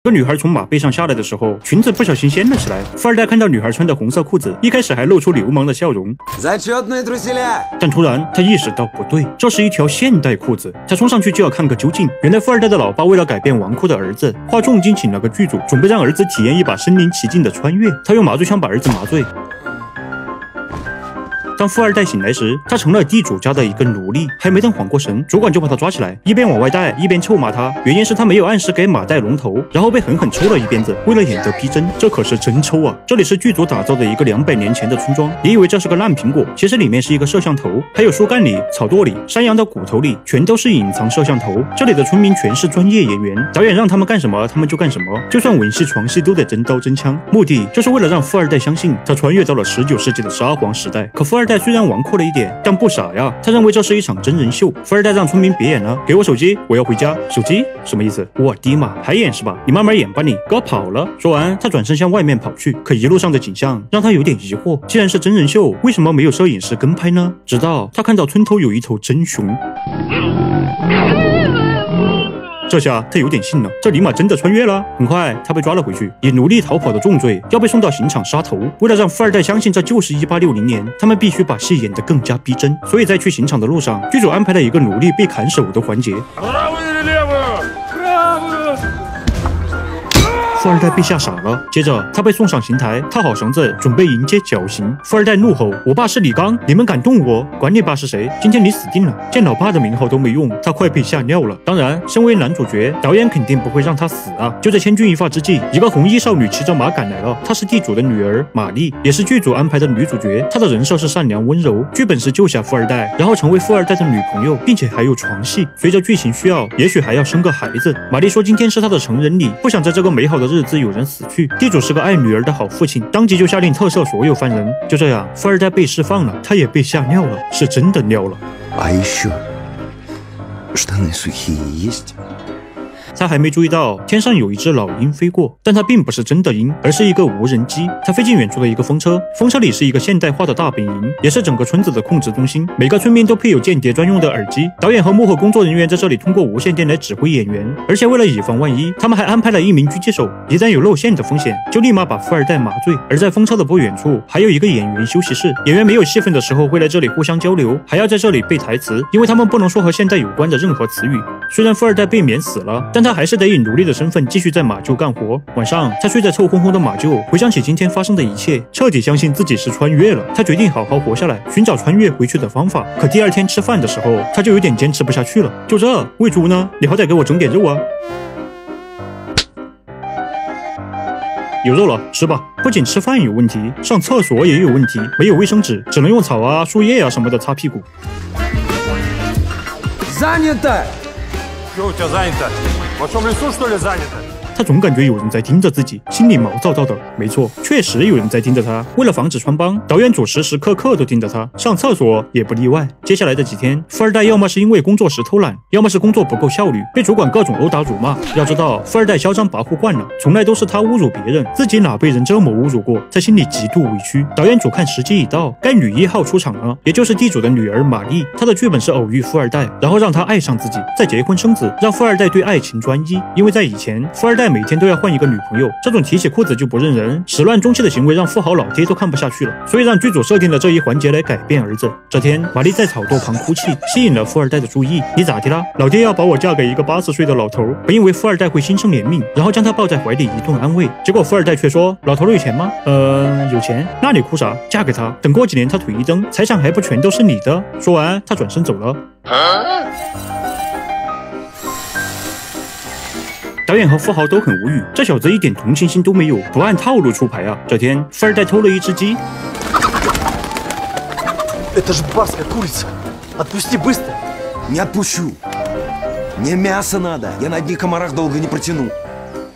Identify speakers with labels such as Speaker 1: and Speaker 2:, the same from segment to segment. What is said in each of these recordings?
Speaker 1: 个女孩从马背上下来的时候，裙子不小心掀了起来。富二代看到女孩穿的红色裤子，一开始还露出流氓的笑容，但突然他意识到不对，这是一条现代裤子。他冲上去就要看个究竟。原来富二代的老爸为了改变纨绔的儿子，花重金请了个剧组，准备让儿子体验一把身临其境的穿越。他用麻醉枪把儿子麻醉。当富二代醒来时，他成了地主家的一个奴隶，还没等缓过神，主管就把他抓起来，一边往外带，一边臭骂他。原因是他没有按时给马戴龙头，然后被狠狠抽了一鞭子。为了演得逼真，这可是真抽啊！这里是剧组打造的一个200年前的村庄，你以为这是个烂苹果，其实里面是一个摄像头，还有树干里、草垛里、山羊的骨头里，全都是隐藏摄像头。这里的村民全是专业演员，导演让他们干什么，他们就干什么，就算吻戏、床戏都得真刀真枪，目的就是为了让富二代相信他穿越到了19世纪的沙皇时代。可富二代虽然纨绔了一点，但不傻呀，他认为这是一场真人秀。富二代让村民别演了，给我手机，我要回家。手机什么意思？我的妈，还演是吧？你慢慢演吧你，给我跑了。说完，他转身向外面跑去，可一路上的景象让他有点疑惑，既然是真人秀，为什么没有摄影师跟拍呢？直到他看到村头有一头真熊。这下他有点信了，这尼玛真的穿越了。很快他被抓了回去，以奴隶逃跑的重罪要被送到刑场杀头。为了让富二代相信这就是1860年，他们必须把戏演得更加逼真。所以在去刑场的路上，剧组安排了一个奴隶被砍手的环节。富二代被吓傻了，接着他被送上刑台，套好绳子，准备迎接绞刑。富二代怒吼：“我爸是李刚，你们敢动我？管你爸是谁，今天你死定了！”见老爸的名号都没用，他快被吓尿了。当然，身为男主角，导演肯定不会让他死啊！就在千钧一发之际，一个红衣少女骑着马赶来了，她是地主的女儿玛丽，也是剧组安排的女主角。她的人设是善良温柔，剧本是救下富二代，然后成为富二代的女朋友，并且还有床戏。随着剧情需要，也许还要生个孩子。玛丽说今天是她的成人礼，不想在这个美好的日子有人死去。地主是个爱女儿的好父亲，当即就下令特赦所有犯人。就这样，富二代被释放了，他也被吓尿了，是真的尿了。
Speaker 2: Штаны сухие есть?
Speaker 1: 他还没注意到天上有一只老鹰飞过，但它并不是真的鹰，而是一个无人机。它飞进远处的一个风车，风车里是一个现代化的大本营，也是整个村子的控制中心。每个村民都配有间谍专用的耳机，导演和幕后工作人员在这里通过无线电来指挥演员。而且为了以防万一，他们还安排了一名狙击手，一旦有露馅的风险，就立马把富二代麻醉。而在风车的不远处，还有一个演员休息室，演员没有戏份的时候会来这里互相交流，还要在这里背台词，因为他们不能说和现代有关的任何词语。虽然富二代被免死了，但他还是得以奴隶的身份继续在马厩干活。晚上，他睡在臭烘烘的马厩，回想起今天发生的一切，彻底相信自己是穿越了。他决定好好活下来，寻找穿越回去的方法。可第二天吃饭的时候，他就有点坚持不下去了。就这，喂猪呢？你好歹给我整点肉啊！有肉了，吃吧。不仅吃饭有问题，上厕所也有问题，没有卫生纸，只能用草啊、树叶啊什么的擦屁股。
Speaker 3: Занято! Что у тебя занято? В вашем лесу, что ли, занято?
Speaker 1: 他总感觉有人在盯着自己，心里毛躁躁的。没错，确实有人在盯着他。为了防止穿帮，导演组时时刻刻都盯着他，上厕所也不例外。接下来的几天，富二代要么是因为工作时偷懒，要么是工作不够效率，被主管各种殴打辱骂。要知道，富二代嚣张跋扈惯了，从来都是他侮辱别人，自己哪被人这么侮辱过，在心里极度委屈。导演组看时机已到，该女1号出场了，也就是地主的女儿玛丽。她的剧本是偶遇富二代，然后让他爱上自己，再结婚生子，让富二代对爱情专一。因为在以前，富二代每天都要换一个女朋友，这种提起裤子就不认人、始乱终弃的行为让富豪老爹都看不下去了，所以让剧组设定了这一环节来改变儿子。这天，玛丽在草垛旁哭泣，吸引了富二代的注意。你咋的啦？老爹要把我嫁给一个80岁的老头。本以为富二代会心生怜悯，然后将他抱在怀里一顿安慰，结果富二代却说：“老头有钱吗？有钱。那你哭啥？嫁给他，等过几年他腿一蹬，财产还不全都是你的。”说完，他转身走了。导演和富豪都很无语，这小子一点同情心都没有，不按套路出牌啊！这天，富二代偷了一只鸡。
Speaker 2: Это же барская курица. Отпусти быстро. Не отпущу. Мне мясо надо. Я на одних комарах долго не протяну.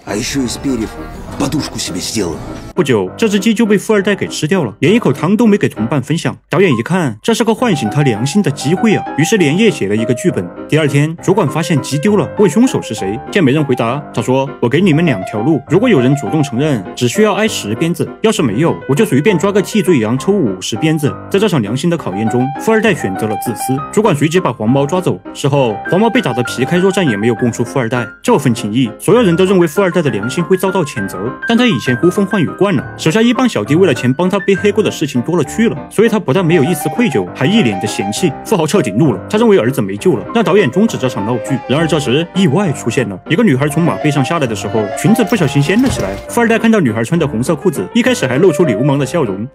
Speaker 2: А еще из перьев подушку себе сделаю.
Speaker 1: 不久，这只鸡就被富二代给吃掉了，连一口汤都没给同伴分享。导演一看，这是个唤醒他良心的机会啊，于是连夜写了一个剧本。第二天，主管发现鸡丢了，问凶手是谁，见没人回答，他说：“我给你们2条路，如果有人主动承认，只需要挨10鞭子；要是没有，我就随便抓个替罪羊抽50鞭子。”在这场良心的考验中，富二代选择了自私。主管随即把黄毛抓走，事后黄毛被打得皮开肉绽，也没有供出富二代。这份情谊，所有人都认为富二代的良心会遭到谴责，但他以前呼风唤雨惯了，手下一帮小弟为了钱帮他背黑锅的事情多了去了，所以他不但没有一丝愧疚，还一脸的嫌弃。富豪彻底怒了，他认为儿子没救了，让导演终止这场闹剧。然而这时意外出现了，一个女孩从马背上下来的时候，裙子不小心掀了起来。富二代看到女孩穿的红色裤子，一开始还露出流氓的笑容，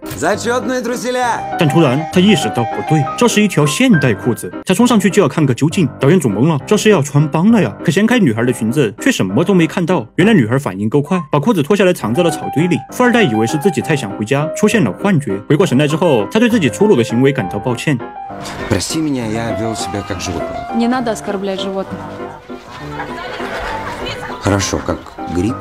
Speaker 1: 但突然他意识到不对，这是一条现代裤子，他冲上去就要看个究竟。导演总懵了，这是要穿帮了呀！可掀开女孩的裙子，却什么都没看到。原来女孩反应够快，把裤子脱下来藏在了草堆里。富二代以为是自己太想回家，出现了幻觉。回过神来之后，他对自己粗鲁的行为感到抱歉。
Speaker 4: Прости меня, я вел себя как животное.
Speaker 5: Не надо оскорблять животных.
Speaker 4: Хорошо, как гриб.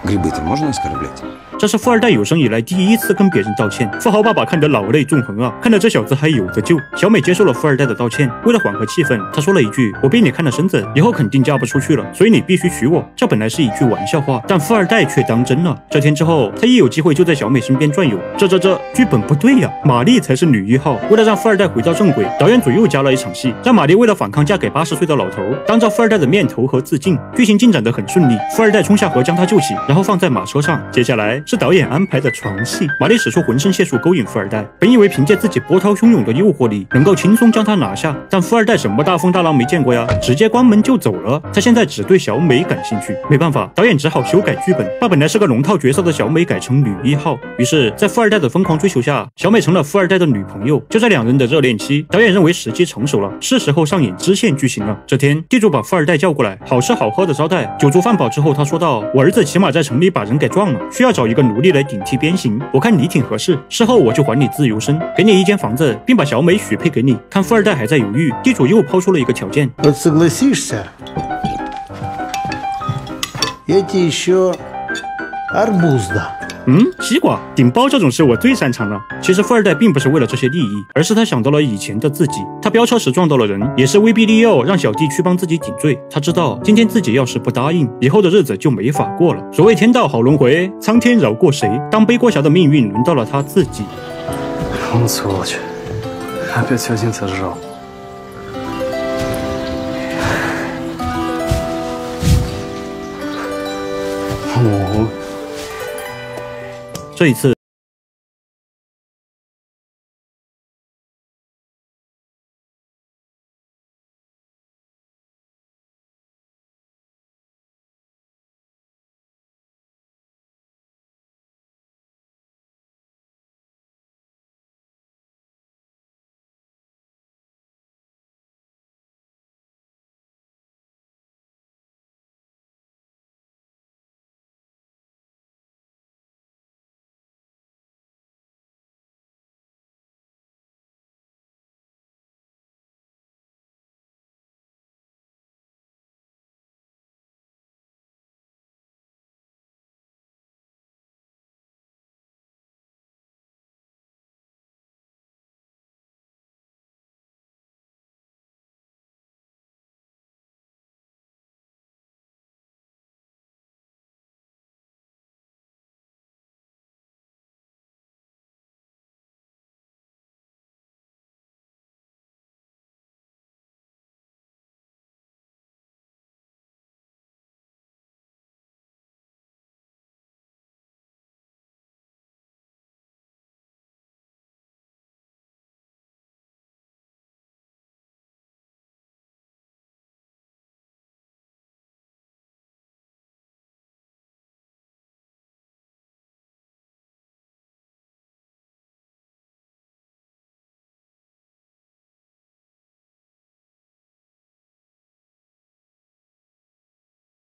Speaker 4: Грибы-то можно оскорблять?
Speaker 1: 这是富二代有生以来第一次跟别人道歉，富豪爸爸看得老泪纵横啊，看着这小子还有得救。小美接受了富二代的道歉，为了缓和气氛，她说了一句：“我被你看了身子，以后肯定嫁不出去了，所以你必须娶我。”这本来是一句玩笑话，但富二代却当真了。这天之后，他一有机会就在小美身边转悠。这剧本不对呀，玛丽才是女1号。为了让富二代回到正轨，导演组又加了一场戏，让玛丽为了反抗嫁给80岁的老头，当着富二代的面投河自尽。剧情进展得很顺利，富二代冲下河将她救起，然后放在马车上。接下来是导演安排的床戏，玛丽使出浑身解数勾引富二代，本以为凭借自己波涛汹涌的诱惑力能够轻松将他拿下，但富二代什么大风大浪没见过呀，直接关门就走了。他现在只对小美感兴趣，没办法，导演只好修改剧本，把本来是个龙套角色的小美改成女1号。于是，在富二代的疯狂追求下，小美成了富二代的女朋友。就在2人的热恋期，导演认为时机成熟了，是时候上演支线剧情了。这天，地主把富二代叫过来，好吃好喝的招待。酒足饭饱之后，他说道：“我儿子起码在城里把人给撞了，需要找一个奴隶来顶替鞭刑，我看你挺合适，事后我就还你自由身，给你一间房子，并把小美许配给你。”看富二代还在犹豫，地主又抛出了一个条件。
Speaker 6: Вот согласишься, я тебе еще арбуз дам.
Speaker 1: 西瓜顶包这种事我最擅长了。其实富二代并不是为了这些利益，而是他想到了以前的自己。他飙车时撞到了人，也是威逼利诱让小弟去帮自己顶罪。他知道今天自己要是不答应，以后的日子就没法过了。所谓天道好轮回，苍天饶过谁？当背锅侠的命运轮到了他自己。
Speaker 2: Он сволочь. Опять все один сожрал.
Speaker 1: 这一次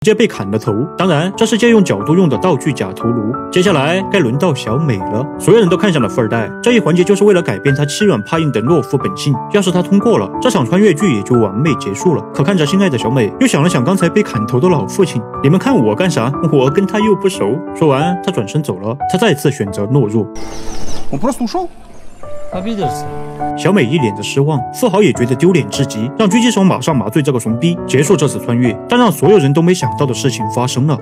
Speaker 1: 接被砍了头。当然，这是借用角度用的道具假头颅。接下来该轮到小美了，所有人都看向了富二代。这一环节就是为了改变他欺软怕硬的懦夫本性。要是他通过了，这场穿越剧也就完美结束了。可看着心爱的小美，又想了想刚才被砍头的老父亲，你们看我干啥？我跟他又不熟。说完，他转身走了。他再次选择懦弱。
Speaker 2: Он просто ушел.
Speaker 5: Обиделся.
Speaker 1: 小美一脸的失望，富豪也觉得丢脸至极，让狙击手马上麻醉这个怂逼，结束这次穿越。但让所有人都没想到的事情发生了。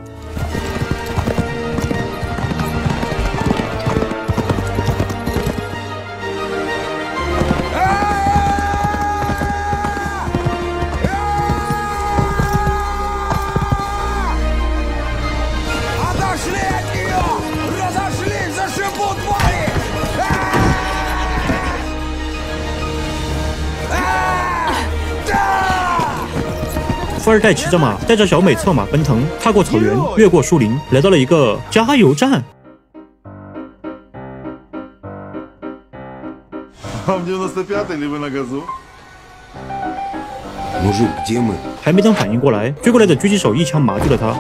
Speaker 1: 富二代骑着马，带着小美策马奔腾，踏过草原，越过树林，来到了一个加油站。
Speaker 2: Вам 95-й или вы на газу?
Speaker 4: Мужик, где мы?
Speaker 1: 还没等反应过来，追过来的狙击手一枪麻醉了他。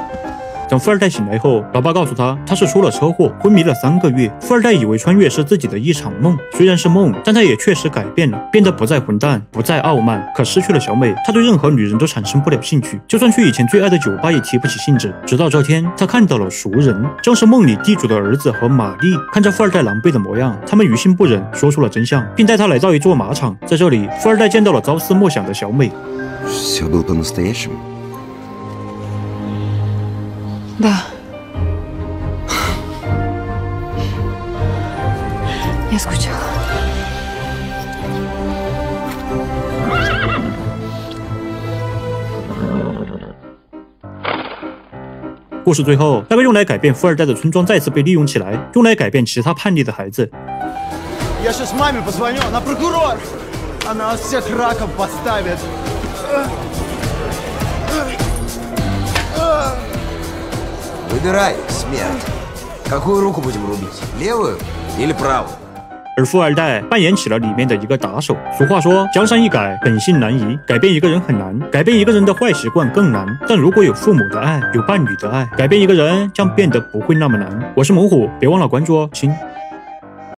Speaker 1: 等富二代醒来后，老爸告诉他，他是出了车祸，昏迷了3个月。富二代以为穿越是自己的一场梦，虽然是梦，但他也确实改变了，变得不再混蛋，不再傲慢。可失去了小美，他对任何女人都产生不了兴趣，就算去以前最爱的酒吧也提不起兴致。直到这天，他看到了熟人，正是梦里地主的儿子和玛丽。看着富二代狼狈的模样，他们于心不忍，说出了真相，并带他来到一座马场。在这里，富二代见到了朝思暮想的小美。
Speaker 4: Все было по-настоящему?
Speaker 7: Да. Я скучала.
Speaker 1: 故事最后，那个用来改变富二代的村庄再次被利用起来，用来改变其他叛逆的孩子。
Speaker 2: Я сейчас маме позвоню, она прокурор. Она нас всех раком подставит.
Speaker 4: Выбирай, смерть. Какую руку будем рубить? Левую или правую?
Speaker 1: 而富二代扮演起了里面的一个打手。俗话说，江山易改，本性难移。改变一个人很难，改变一个人的坏习惯更难。但如果有父母的爱，有伴侣的爱，改变一个人将变得不会那么难。我是猛虎，别忘了关注哦，亲。